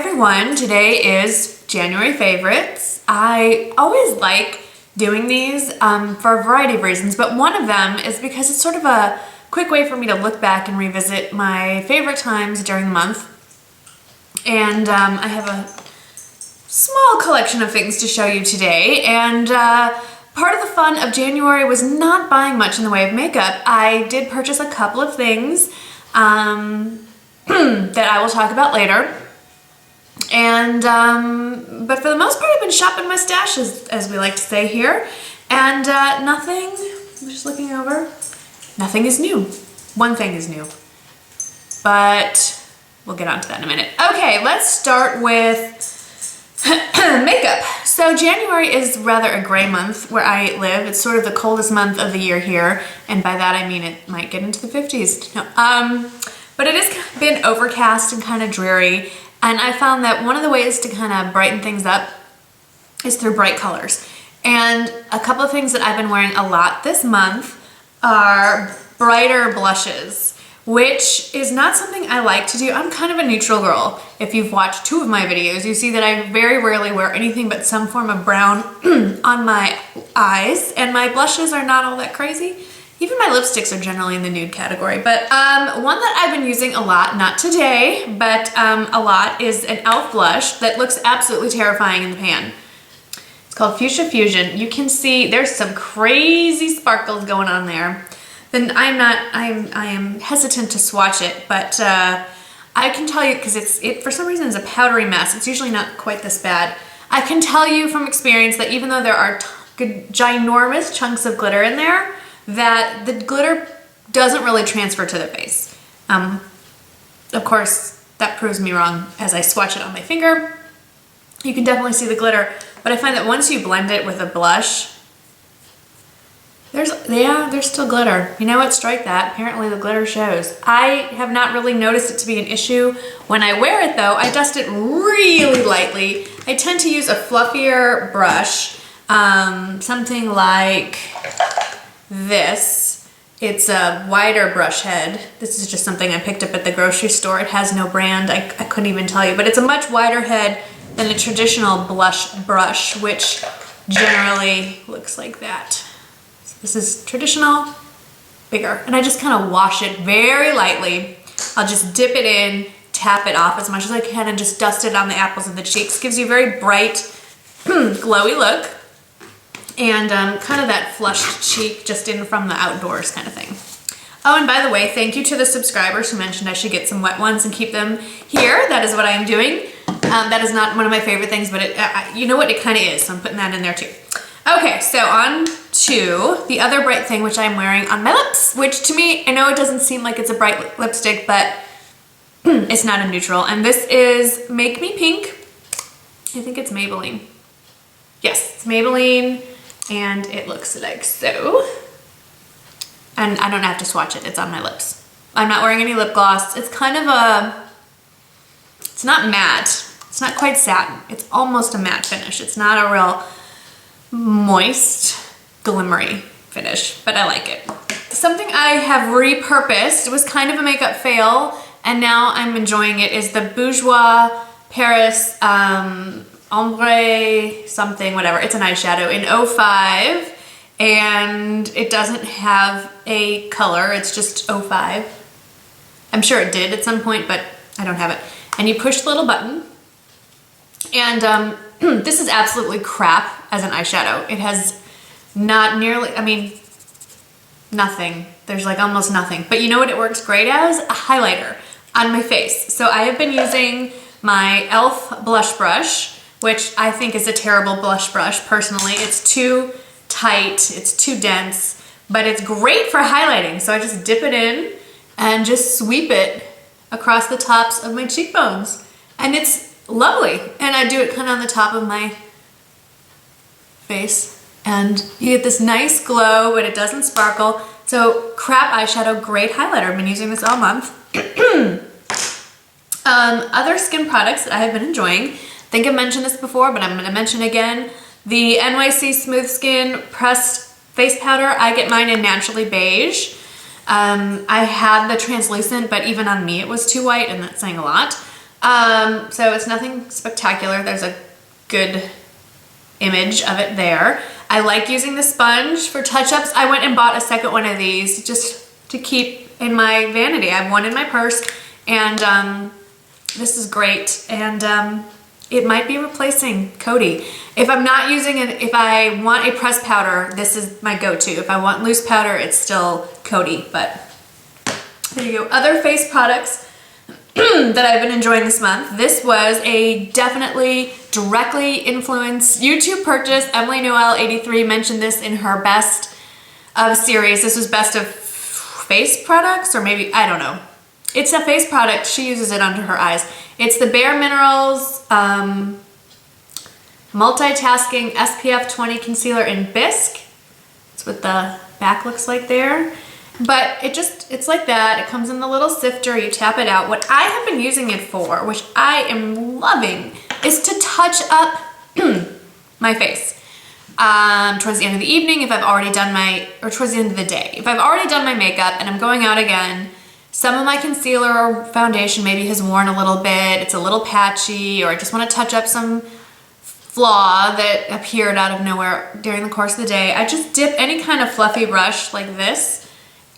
everyone, today is January favorites. I always like doing these for a variety of reasons, but one of them is because it's sort of a quick way for me to look back and revisit my favorite times during the month. And I have a small collection of things to show you today, and part of the fun of January was not buying much in the way of makeup. I did purchase a couple of things that I will talk about later. And, but for the most part, I've been shopping my stash, as we like to say here. And nothing, I'm just looking over, nothing is new. One thing is new. But we'll get onto that in a minute. Okay, let's start with makeup. So January is rather a gray month where I live. It's sort of the coldest month of the year here. And by that I mean it might get into the 50s. No, but it has been overcast and kind of dreary. And I found that one of the ways to kind of brighten things up is through bright colors. And a couple of things that I've been wearing a lot this month are brighter blushes, which is not something I like to do. I'm kind of a neutral girl. If you've watched two of my videos, you see that I very rarely wear anything but some form of brown on my eyes, and my blushes are not all that crazy. Even my lipsticks are generally in the nude category. But one that I've been using a lot, not today, but a lot, is an e.l.f. blush that looks absolutely terrifying in the pan. It's called Fuchsia Fusion. You can see there's some crazy sparkles going on there. Then I am hesitant to swatch it, but I can tell you, because it for some reason is a powdery mess. It's usually not quite this bad. I can tell you from experience that even though there are ginormous chunks of glitter in there, that the glitter doesn't really transfer to the face. Of course, that proves me wrong as I swatch it on my finger. You can definitely see the glitter, but I find that once you blend it with a blush, there's still glitter. You know what? Strike that. Apparently the glitter shows. I have not really noticed it to be an issue. When I wear it though, I dust it really lightly. I tend to use a fluffier brush, something like this. It's a wider brush head. This is just something I picked up at the grocery store. It has no brand. I couldn't even tell you, but it's a much wider head than a traditional blush brush, which generally looks like that. So this is traditional, bigger. And I just kind of wash it very lightly. I'll just dip it in, tap it off as much as I can, and just dust it on the apples of the cheeks. Gives you a very bright, glowy look. And kind of that flushed cheek just in from the outdoors kind of thing. Oh, and by the way, thank you to the subscribers who mentioned I should get some wet ones and keep them here. That is what I am doing. That is not one of my favorite things, but you know what, it kind of is, so I'm putting that in there too. Okay, so on to the other bright thing, which I'm wearing on my lips, which to me, I know it doesn't seem like it's a bright lipstick, but it's not a neutral. And this is Make Me Pink. I think it's Maybelline. Yes, it's Maybelline. And it looks like so. And I don't have to swatch it, it's on my lips. I'm not wearing any lip gloss. It's kind of it's not matte. It's not quite satin. It's almost a matte finish. It's not a real moist, glimmery finish, but I like it. Something I have repurposed, it was kind of a makeup fail, and now I'm enjoying it, is the Bourjois Paris ombre something, whatever. It's an eyeshadow in 05, and it doesn't have a color. It's just 05. I'm sure it did at some point, but I don't have it. And you push the little button, and this is absolutely crap as an eyeshadow. It has not nearly, I mean, nothing. There's like almost nothing. But you know what it works great as? A highlighter on my face. So I have been using my e.l.f. blush brush, which I think is a terrible blush brush, personally. It's too tight, it's too dense, but it's great for highlighting. So I just dip it in and just sweep it across the tops of my cheekbones. And it's lovely. And I do it kind of on the top of my face. And you get this nice glow, but it doesn't sparkle. So crap eyeshadow, great highlighter. I've been using this all month. Other skin products that I have been enjoying, I think I mentioned this before, but I'm going to mention again. The NYC Smooth Skin Pressed Face Powder. I get mine in Naturally Beige. I had the translucent, but even on me it was too white, and that's saying a lot. So it's nothing spectacular. There's a good image of it there. I like using the sponge for touch-ups. I went and bought a second one of these just to keep in my vanity. I have one in my purse, and this is great. And it might be replacing Coty. If I'm not using it, if I want a pressed powder, this is my go-to. If I want loose powder, it's still Coty, but there you go. Other face products that I've been enjoying this month. This was a definitely directly influenced YouTube purchase. Emily Noel 83 mentioned this in her best of series. This was best of face products, or maybe, I don't know. It's a face product. She uses it under her eyes. It's the Bare Minerals Multitasking SPF 20 Concealer in Bisque. That's what the back looks like there. But it's like that. It comes in the little sifter. You tap it out. What I have been using it for, which I am loving, is to touch up my face. Towards the end of the evening, if I've already done or towards the end of the day. If I've already done my makeup and I'm going out again, some of my concealer or foundation maybe has worn a little bit, it's a little patchy, or I just want to touch up some flaw that appeared out of nowhere during the course of the day. I just dip any kind of fluffy brush like this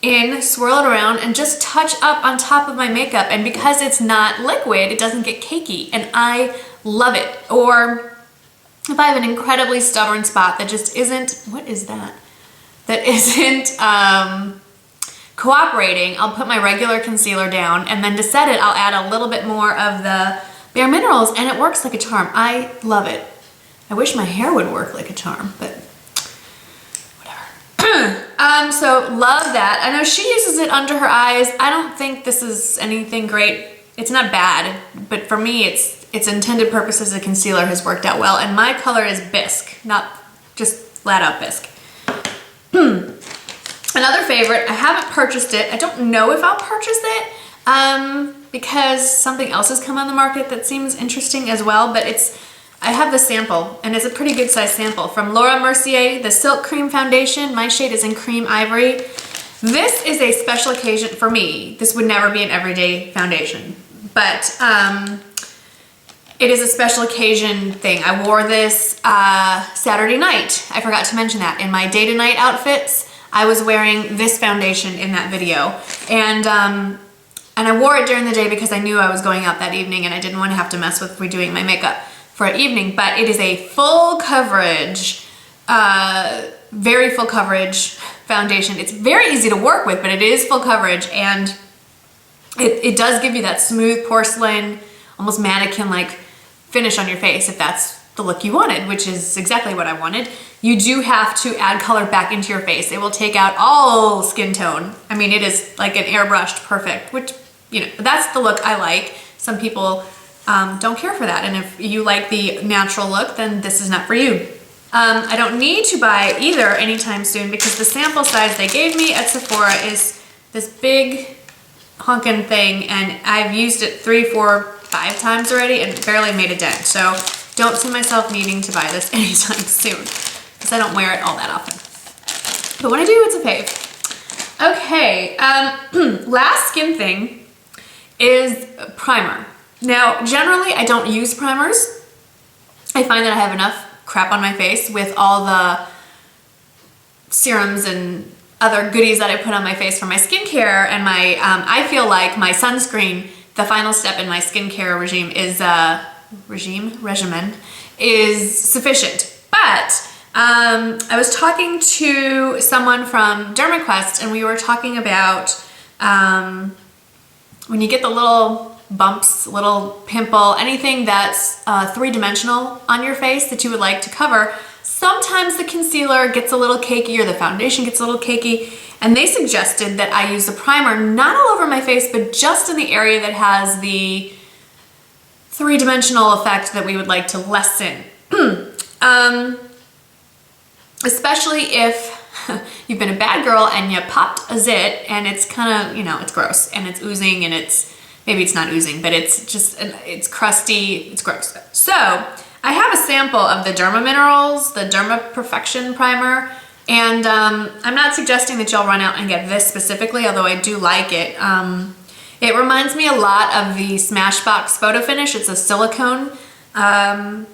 in, swirl it around, and just touch up on top of my makeup. And because it's not liquid, it doesn't get cakey, and I love it. Or if I have an incredibly stubborn spot that just isn't, what is that? That isn't cooperating, I'll put my regular concealer down, and then to set it, I'll add a little bit more of the Bare Minerals, and it works like a charm. I love it. I wish my hair would work like a charm, but whatever. So love that. I know she uses it under her eyes. I don't think this is anything great. It's not bad, but for me, its intended purpose as a concealer has worked out well, and my color is bisque, not just flat out bisque. Another favorite, I haven't purchased it. I don't know if I'll purchase it because something else has come on the market that seems interesting as well, but I have the sample, and it's a pretty good size sample from Laura Mercier, the Silk Cream Foundation. My shade is in Cream Ivory. This is a special occasion for me. This would never be an everyday foundation, but it is a special occasion thing. I wore this Saturday night. I forgot to mention that. In my day-to-night outfits, I was wearing this foundation in that video. And I wore it during the day because I knew I was going out that evening and I didn't want to have to mess with redoing my makeup for an evening. But it is a full coverage, very full coverage foundation. It's very easy to work with, but it is full coverage, and it does give you that smooth porcelain, almost mannequin-like finish on your face if that's the look you wanted, which is exactly what I wanted. You do have to add color back into your face. It will take out all skin tone. I mean, it is like an airbrushed perfect, which, you know, that's the look I like. Some people don't care for that, and if you like the natural look, then this is not for you. I don't need to buy either anytime soon because the sample size they gave me at Sephora is this big honkin' thing, and I've used it 3, 4, 5 times already and barely made a dent. So don't see myself needing to buy this anytime soon because I don't wear it all that often. But when I do, it's a fave. Okay, last skin thing is primer. Now, generally, I don't use primers. I find that I have enough crap on my face with all the serums and other goodies that I put on my face for my skincare, and my I feel like my sunscreen, the final step in my skincare regimen is sufficient. But I was talking to someone from DermaQuest, and we were talking about when you get the little bumps, little pimple, anything that's three-dimensional on your face that you would like to cover, sometimes the concealer gets a little cakey or the foundation gets a little cakey, and they suggested that I use the primer not all over my face, but just in the area that has the three-dimensional effect that we would like to lessen. Especially if you've been a bad girl and you popped a zit and it's kind of, you know, it's gross and it's oozing, and maybe it's not oozing, but it's just, it's crusty, it's gross. So I have a sample of the Dermaminerals, the Derma Perfection Primer, and I'm not suggesting that y'all run out and get this specifically, although I do like it. It reminds me a lot of the Smashbox Photo Finish. It's a silicone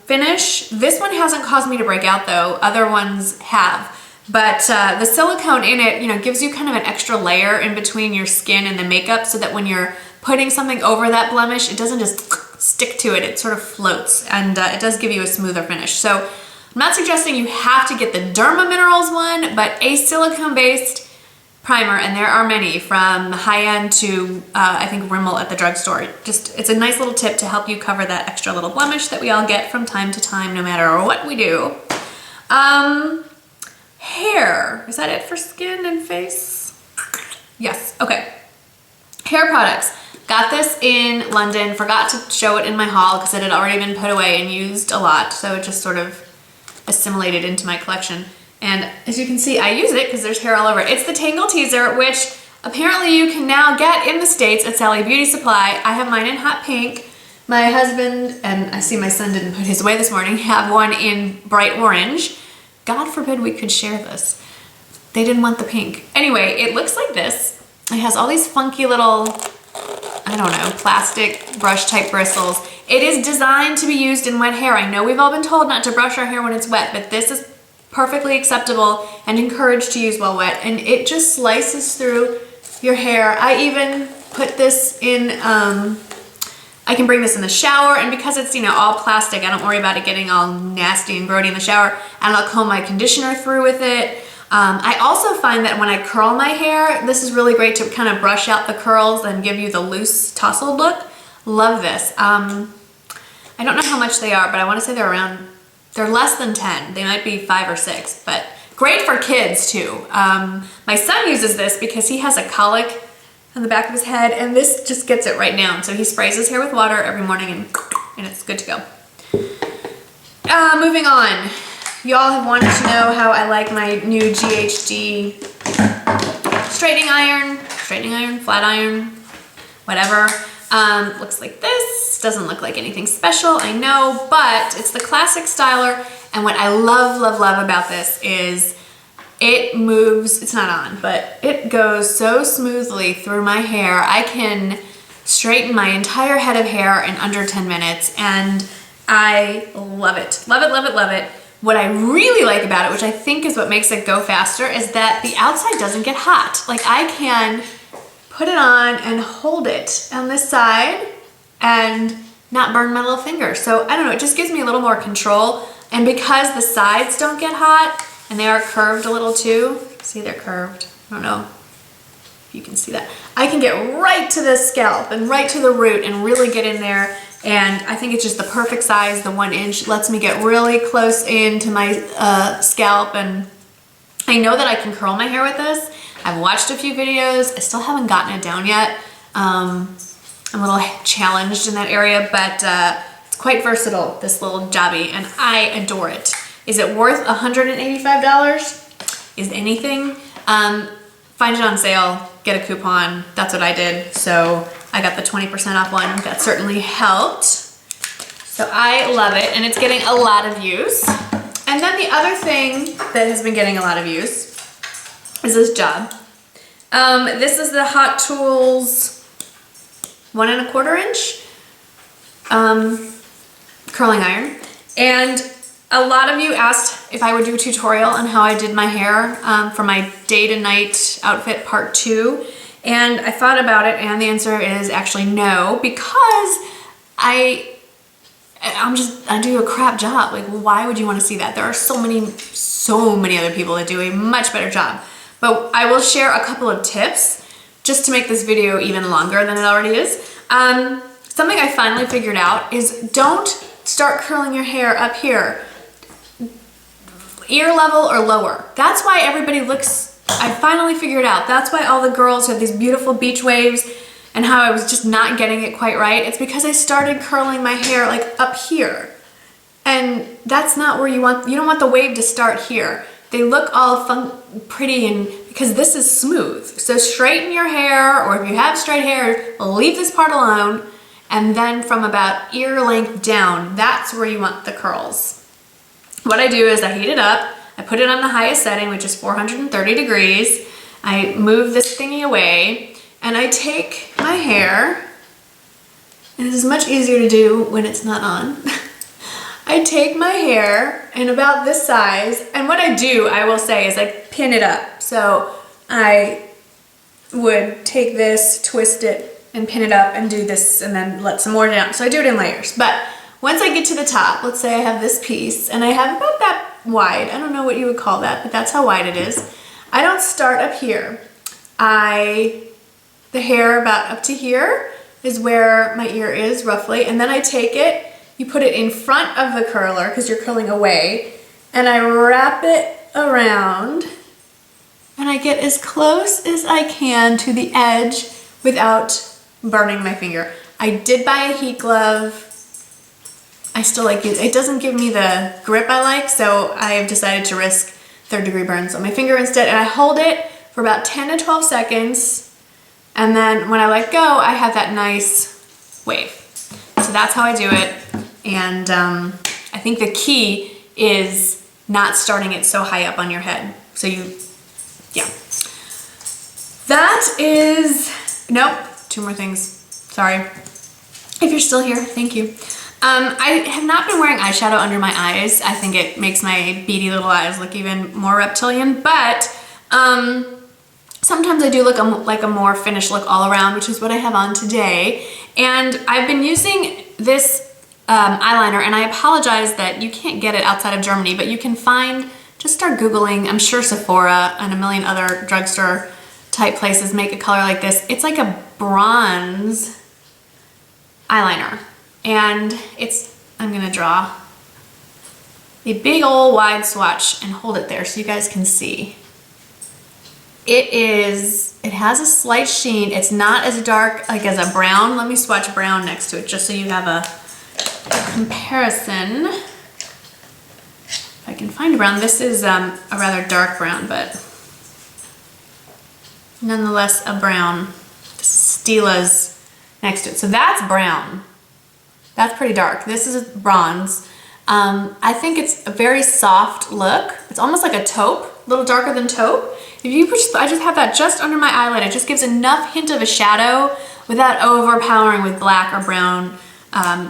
finish. This one hasn't caused me to break out though. Other ones have. But the silicone in it, you know, gives you kind of an extra layer in between your skin and the makeup so that when you're putting something over that blemish, it doesn't just stick to it. It sort of floats, and it does give you a smoother finish. So I'm not suggesting you have to get the Dermaminerals one, but a silicone-based primer, and there are many, from high-end to I think Rimmel at the drugstore. It's a nice little tip to help you cover that extra little blemish that we all get from time to time, no matter what we do. Hair, is that it for skin and face? Yes, okay. Hair products. Got this in London, forgot to show it in my haul because it had already been put away and used a lot, so it just sort of assimilated into my collection. And as you can see, I use it because there's hair all over it. It's the Tangle Teaser, which apparently you can now get in the States at Sally Beauty Supply. I have mine in hot pink. My husband, and I see my son didn't put his away this morning, have one in bright orange. God forbid we could share this. They didn't want the pink. Anyway, it looks like this. It has all these funky little, I don't know, plastic brush type bristles. It is designed to be used in wet hair. I know we've all been told not to brush our hair when it's wet, but this is perfectly acceptable and encouraged to use while wet, and it just slices through your hair. I even put this in, I can bring this in the shower, and because it's, you know, all plastic, I don't worry about it getting all nasty and grody in the shower, and I'll comb my conditioner through with it. I also find that when I curl my hair, this is really great to kind of brush out the curls and give you the loose tousled look. Love this. I don't know how much they are, but I want to say they're less than 10. They might be 5 or 6, but great for kids too. My son uses this because he has a colic on the back of his head, and this just gets it right down. So he sprays his hair with water every morning, and it's good to go. Moving on. Y'all have wanted to know how I like my new GHD straightening iron, flat iron, whatever. Looks like this. Doesn't look like anything special, I know, but it's the classic styler, and what I love, love, love about this is it moves, it's not on, but it goes so smoothly through my hair. I can straighten my entire head of hair in under 10 minutes, and I love it. Love it, love it, love it. What I really like about it, which I think is what makes it go faster, is that the outside doesn't get hot. Like, I can put it on and hold it on this side and not burn my little finger. So I don't know, it just gives me a little more control. And because the sides don't get hot, and they are curved a little too, see, they're curved. I don't know if you can see that. I can get right to the scalp and right to the root and really get in there. And I think it's just the perfect size. The 1 inch lets me get really close into my scalp, and I know that I can curl my hair with this. I've watched a few videos. I still haven't gotten it down yet. I'm a little challenged in that area, but it's quite versatile, this little jobby, and I adore it. Is it worth $185? Is anything? Find it on sale, get a coupon. That's what I did. So I got the 20% off one. That certainly helped. So I love it, and it's getting a lot of use. And then the other thing that has been getting a lot of use is this job. This is the Hot Tools 1 1/4 inch curling iron. And a lot of you asked if I would do a tutorial on how I did my hair for my day to night outfit part 2. And I thought about it, and the answer is actually no, because I do a crap job. Like, why would you want to see that? There are so many other people that do a much better job. But I will share a couple of tips just to make this video even longer than it already is. Something I finally figured out is don't start curling your hair up here, ear level or lower. That's why everybody looks, I finally figured out, that's why all the girls have these beautiful beach waves, and how I was just not getting it quite right. It's because I started curling my hair like up here. And that's not where you don't want the wave to start here. They look all pretty, and because this is smooth. So straighten your hair, or if you have straight hair, leave this part alone, and then from about ear length down, that's where you want the curls. What I do is I heat it up, I put it on the highest setting, which is 430 degrees. I move this thingy away, and I take my hair, and this is much easier to do when it's not on. I take my hair in about this size, and what I do, I will say, is I pin it up. So I would take this, twist it, and pin it up, and do this, and then let some more down. So I do it in layers. But once I get to the top, let's say I have this piece, and I have about that wide. I don't know what you would call that, but that's how wide it is. I don't start up here. The hair about up to here is where my ear is, roughly, and then I take it, you put it in front of the curler because you're curling away, and I wrap it around, and I get as close as I can to the edge without burning my finger. I did buy a heat glove. I still like it. It doesn't give me the grip I like, so I have decided to risk third-degree burns on my finger instead, and I hold it for about 10 to 12 seconds, and then when I let go, I have that nice wave. So that's how I do it. And I think the key is not starting it so high up on your head. So yeah. That is, nope, 2 more things. Sorry. If you're still here, thank you. I have not been wearing eyeshadow under my eyes. I think it makes my beady little eyes look even more reptilian, but sometimes I do look like a more finished look all around, which is what I have on today. And I've been using this eyeliner, and I apologize that you can't get it outside of Germany, but you can find, just start Googling, I'm sure Sephora and a million other drugstore type places make a color like this. It's like a bronze eyeliner, and I'm gonna draw a big old wide swatch and hold it there so you guys can see. It has a slight sheen. It's not as dark like as a brown. Let me swatch brown next to it just so you have a comparison. If I can find a brown. This is a rather dark brown, but nonetheless a brown. This is Stila's next to it. So that's brown. That's pretty dark. This is bronze. I think it's a very soft look. It's almost like a taupe, a little darker than taupe. If you I just have that just under my eyelid. It just gives enough hint of a shadow without overpowering with black or brown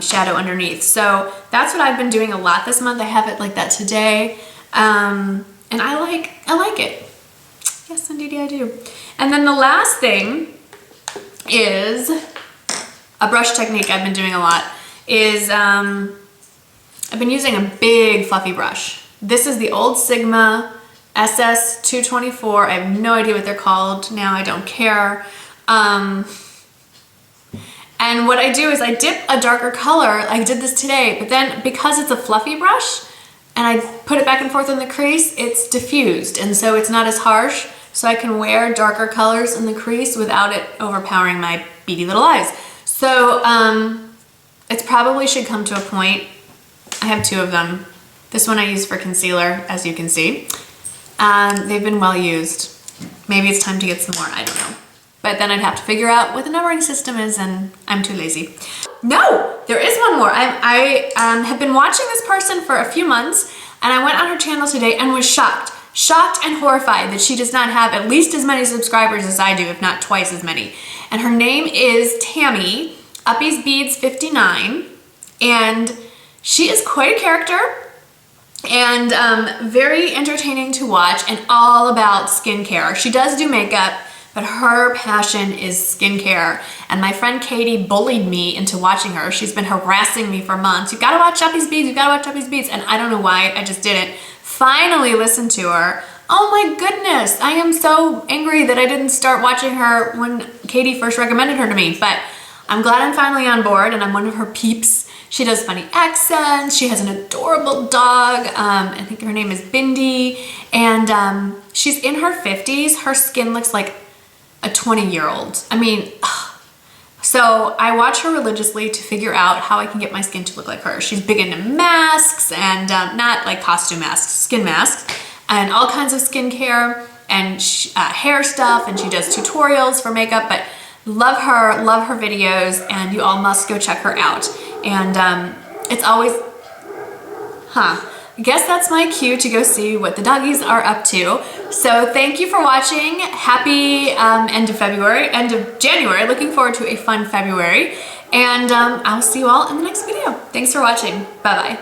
shadow underneath. So that's what I've been doing a lot this month. I have it like that today, and I like it. Yes, indeed I do. And then the last thing is a brush technique I've been doing a lot. I've been using a big fluffy brush. This is the old Sigma SS224. I have no idea what they're called now. I don't care. And what I do is I dip a darker color. I did this today, but then because it's a fluffy brush and I put it back and forth in the crease, it's diffused, and so it's not as harsh, so I can wear darker colors in the crease without it overpowering my beady little eyes. So it probably should come to a point. I have 2 of them. This one I use for concealer, as you can see. They've been well used. Maybe it's time to get some more, I don't know. But then I'd have to figure out what the numbering system is, and I'm too lazy. No, there is one more. I have been watching this person for a few months, and I went on her channel today and was shocked and horrified that she does not have at least as many subscribers as I do, if not twice as many. And her name is Tammy, Uppy's Beads 59, and she is quite a character and very entertaining to watch and all about skincare. She does do makeup, but her passion is skincare. And my friend Katie bullied me into watching her. She's been harassing me for months. You gotta watch Uppy's Beads, you gotta watch Uppy's Beads. And I don't know why, I just didn't. Finally listened to her. Oh my goodness, I am so angry that I didn't start watching her when Katie first recommended her to me. But I'm glad I'm finally on board and I'm one of her peeps. She does funny accents. She has an adorable dog. I think her name is Bindi. And she's in her 50s. Her skin looks like a 20-year-old. I mean, so I watch her religiously to figure out how I can get my skin to look like hers. She's big into masks and not like costume masks, skin masks, and all kinds of skincare and hair stuff. And she does tutorials for makeup, but love her videos, and you all must go check her out. And it's always, guess that's my cue to go see what the doggies are up to. So thank you for watching. Happy end of January. Looking forward to a fun February. And I'll see you all in the next video. Thanks for watching. Bye-bye.